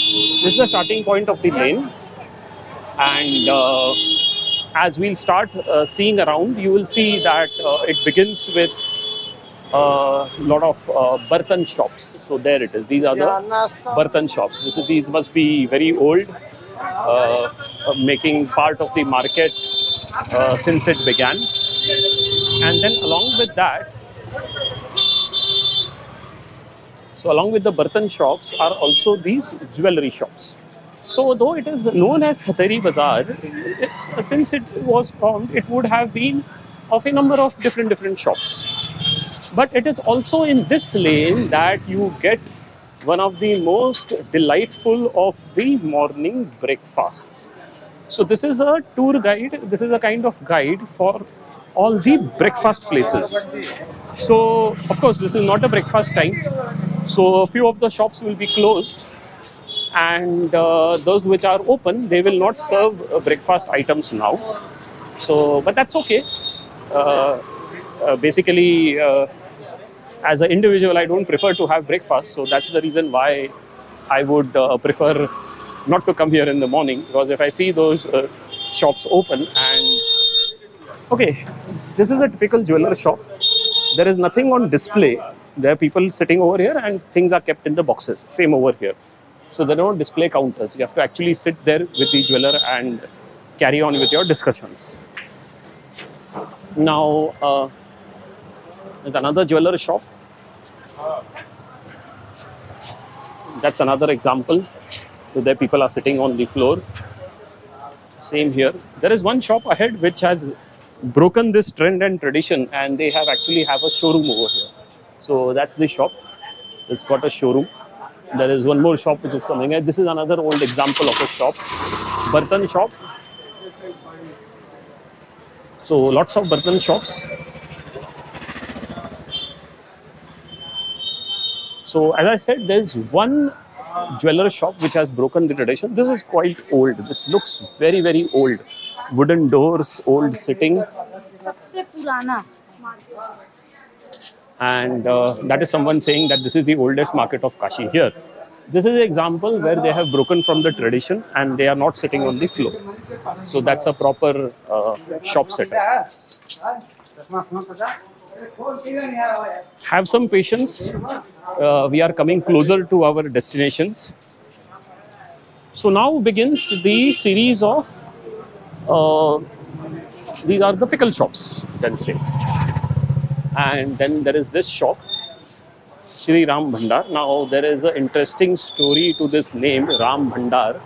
This is the starting point of the lane, and as we'll start seeing around, you will see that it begins with a lot of Bartan shops. So there it is. These are the Bartan shops. These must be very old, making part of the market since it began. And then along with that, so along with the Bartan shops are also these jewelry shops. So though it is known as Khatari Bazaar, since it was formed, it would have been of a number of different shops. But it is also in this lane that you get one of the most delightful of the morning breakfasts. So this is a tour guide. This is a kind of guide for all the breakfast places. So of course this is not a breakfast time. So a few of the shops will be closed, and those which are open, they will not serve breakfast items now. So, but that's okay. Basically, as an individual, I don't prefer to have breakfast. So that's the reason why I would prefer not to come here in the morning, because if I see those shops open and okay, this is a typical jeweler shop. There is nothing on display. There are people sitting over here and things are kept in the boxes. Same over here. So there are no display counters. You have to actually sit there with the jeweler and carry on with your discussions. Now, there's another jeweler shop. That's another example. So there people are sitting on the floor. Same here. There is one shop ahead which has broken this trend and tradition, and they have actually have a showroom over here. So that's the shop. It's got a showroom. There is one more shop which is coming in. This is another old example of a shop, Bartan shop. So lots of Bartan shops. So as I said, there's one jeweler shop which has broken the tradition. This is quite old. This looks very old. Wooden doors, old sitting. And that is someone saying that this is the oldest market of Kashi here. This is an example where they have broken from the tradition and they are not sitting on the floor. So that's a proper shop setup. Have some patience. We are coming closer to our destinations. So now begins the series of, these are the pickle shops, you can say. And then there is this shop, Shri Ram Bhandar. Now there is an interesting story to this name, Ram Bhandar,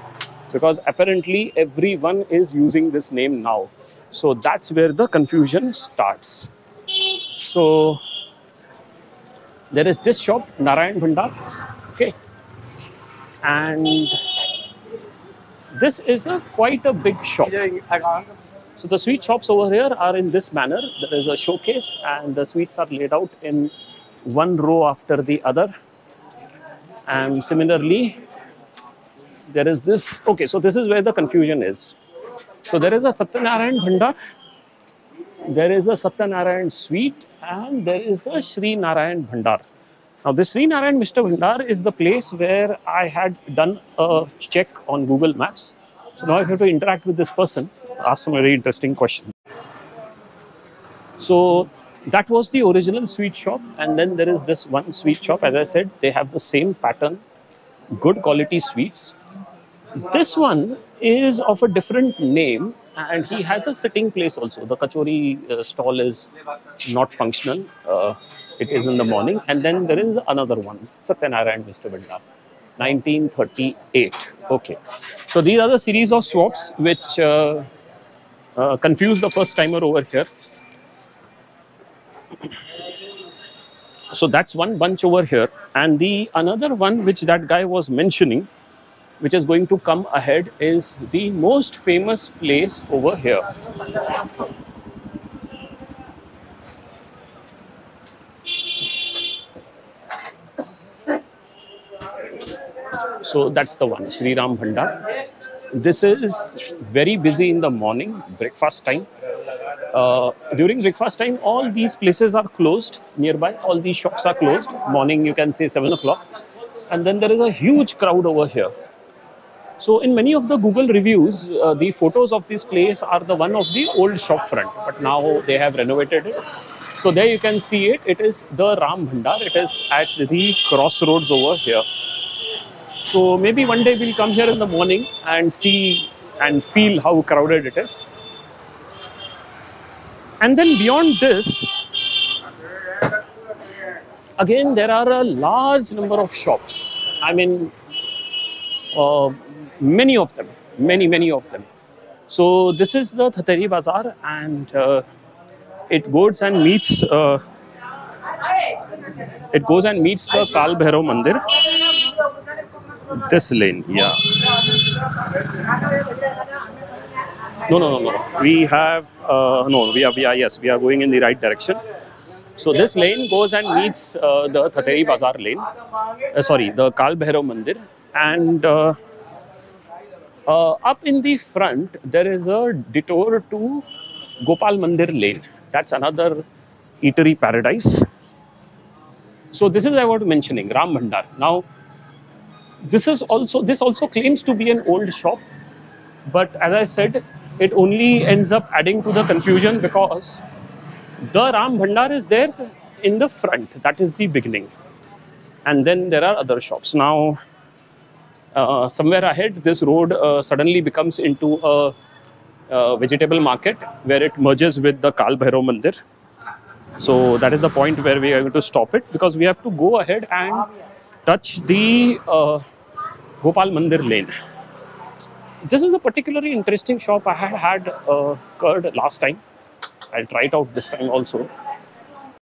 because apparently everyone is using this name now. So that's where the confusion starts. So there is this shop, Narayan Bhandar, okay, and this is quite a big shop. So the sweet shops over here are in this manner. There is a showcase and the sweets are laid out in one row after the other. And similarly, there is this, okay, so this is where the confusion is. So there is a Satyanarayan Bhandar, there is a Satyanarayan sweet, and there is a Sri Narayan Bhandar. Now this Sri Narayan Mr. Bhandar is the place where I had done a check on Google Maps. So now if you have to interact with this person, ask some very interesting questions. So that was the original sweet shop, and then there is this one sweet shop. As I said, they have the same pattern, good quality sweets. This one is of a different name, and he has a sitting place also. The kachori stall is not functional. It is in the morning. And then there is another one, Satyanarayan Mr. Bhandar, 1938. Okay. So these are the series of shops which confuse the first timer over here. So that's one bunch over here. And the another one which that guy was mentioning, which is going to come ahead, is the most famous place over here. So that's the one, Shri Ram Bhandar. This is very busy in the morning, breakfast time. During breakfast time, all these places are closed nearby. All these shops are closed. Morning, you can say 7 o'clock. And then there is a huge crowd over here. So in many of the Google reviews, the photos of this place are the one of the old shop front, but now they have renovated it. So there you can see it. It is the Ram Bhandar. It is at the crossroads over here. So maybe one day we'll come here in the morning and see and feel how crowded it is. And then beyond this, again, there are a large number of shops. I mean, many of them, many of them. So this is the Thatari Bazaar, and it goes and meets the Kal Bhairav Mandir. This lane, yeah. No. We have no. We are going in the right direction. So this lane goes and meets the Thatari Bazaar lane. Sorry, the Kal Bhairav Mandir, and up in the front there is a detour to Gopal Mandir lane. That's another eatery paradise. So this is I was mentioning Ram Bhandar. Now this also claims to be an old shop, but as I said, it only ends up adding to the confusion because the Ram Bhandar is there in the front. That is the beginning, and then there are other shops. Now somewhere ahead, this road suddenly becomes into a vegetable market where it merges with the Kal Bhairav Mandir. So that is the point where we are going to stop it, because we have to go ahead and touch the Gopal Mandir lane. This is a particularly interesting shop. I had curd last time. I'll try it out this time also.